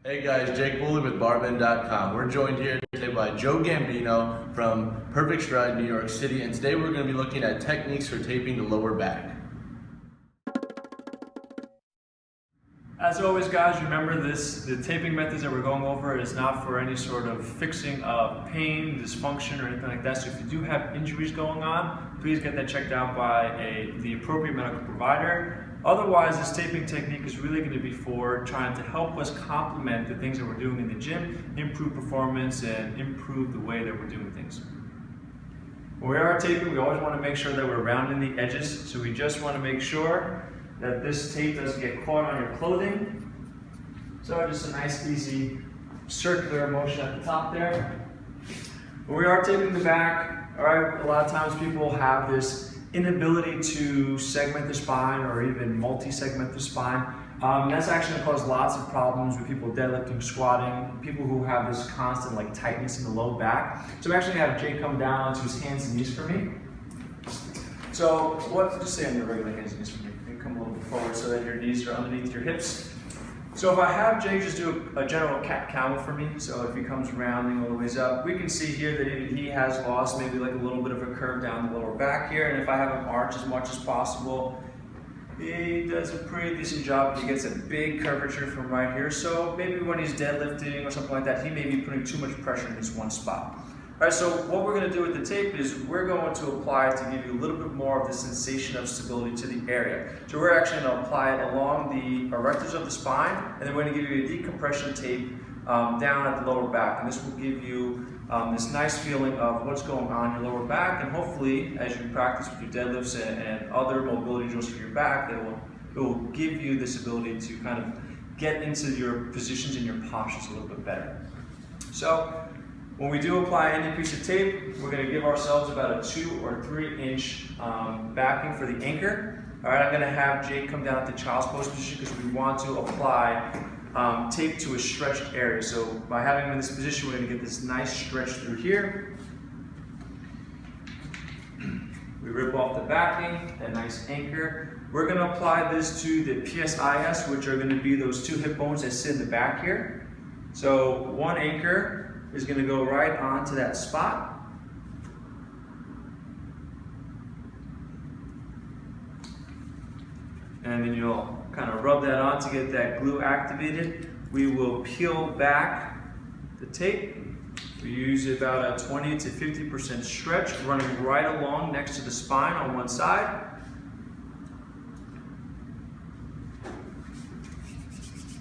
Hey guys, Jake Bully with Barbend.com. We're joined here today by Joe Gambino from Perfect Stride, New York City, and today we're going to be looking at techniques for taping the lower back. As always, guys, remember the taping methods that we're going over is not for any sort of fixing of pain, dysfunction, or anything like that. So if you do have injuries going on, please get that checked out by the appropriate medical provider. Otherwise, this taping technique is really going to be for trying to help us complement the things that we're doing in the gym, improve performance, and improve the way that we're doing things. When we are taping, we always want to make sure that we're rounding the edges. So we just want to make sure that this tape doesn't get caught on your clothing. So just a nice, easy circular motion at the top there. When we are taping the back, all right, a lot of times people have this inability to segment the spine or even multi-segment the spine. That's actually going to cause lots of problems with people deadlifting, squatting, people who have this constant tightness in the low back. So I'm actually going to have Jake come down onto his hands and knees for me. So just stay on your regular hands and knees for me. You come a little bit forward so that your knees are underneath your hips. So if I have Jake just do a general cat-cow for me, so if he comes rounding all the ways up, we can see here that even he has lost maybe a little bit of a curve down the lower back here, and if I have him arch as much as possible, he does a pretty decent job. He gets a big curvature from right here, so maybe when he's deadlifting or something like that, he may be putting too much pressure in this one spot. All right, so what we're going to do with the tape is we're going to apply it to give you a little bit more of the sensation of stability to the area. So we're actually going to apply it along the erectors of the spine, and then we're going to give you a decompression tape down at the lower back. And this will give you this nice feeling of what's going on in your lower back, and hopefully as you practice with your deadlifts and other mobility drills for your back, it will give you this ability to kind of get into your positions and your postures a little bit better. So when we do apply any piece of tape, we're going to give ourselves about a 2 or 3 inch backing for the anchor. All right, I'm going to have Jake come down to child's pose position because we want to apply tape to a stretched area. So by having him in this position, we're going to get this nice stretch through here. We rip off the backing, that nice anchor. We're going to apply this to the PSIS, which are going to be those 2 hip bones that sit in the back here. So one anchor is going to go right onto that spot. And then you'll kind of rub that on to get that glue activated. We will peel back the tape. We use about a 20 to 50% stretch, running right along next to the spine on one side.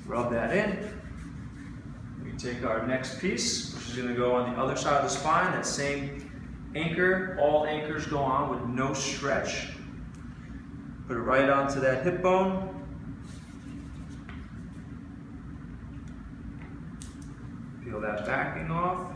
Rub that in. We take our next piece, which is going to go on the other side of the spine, that same anchor. All anchors go on with no stretch. Put it right onto that hip bone. Peel that backing off.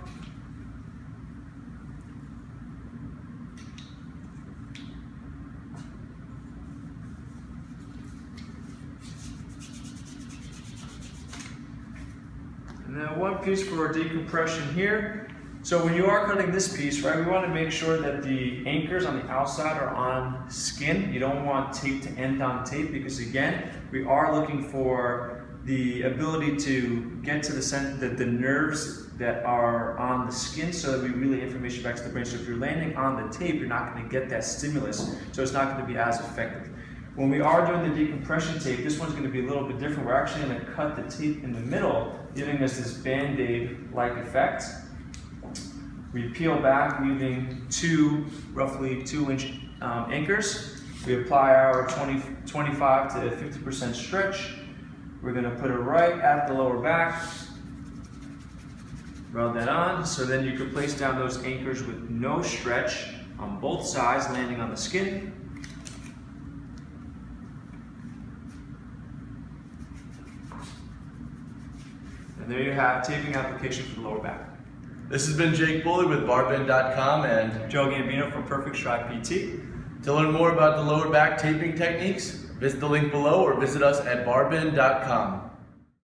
And then one piece for decompression here. So when you are cutting this piece, right, we want to make sure that the anchors on the outside are on skin. You don't want tape to end on tape because, again, we are looking for the ability to get to the nerves that are on the skin so that we relay information back to the brain. So if you're landing on the tape, you're not going to get that stimulus, so it's not going to be as effective. When we are doing the decompression tape, this one's going to be a little bit different. We're actually going to cut the tape in the middle, giving us this Band-Aid-like effect. We peel back, leaving roughly 2 inch anchors. We apply our 25 to 50% stretch. We're going to put it right at the lower back. Rub that on, so then you can place down those anchors with no stretch on both sides, landing on the skin. And there you have taping application for the lower back. This has been Jake Bully with Barbend.com and Joe Gambino from Perfect Stride PT. To learn more about the lower back taping techniques, visit the link below or visit us at Barbend.com.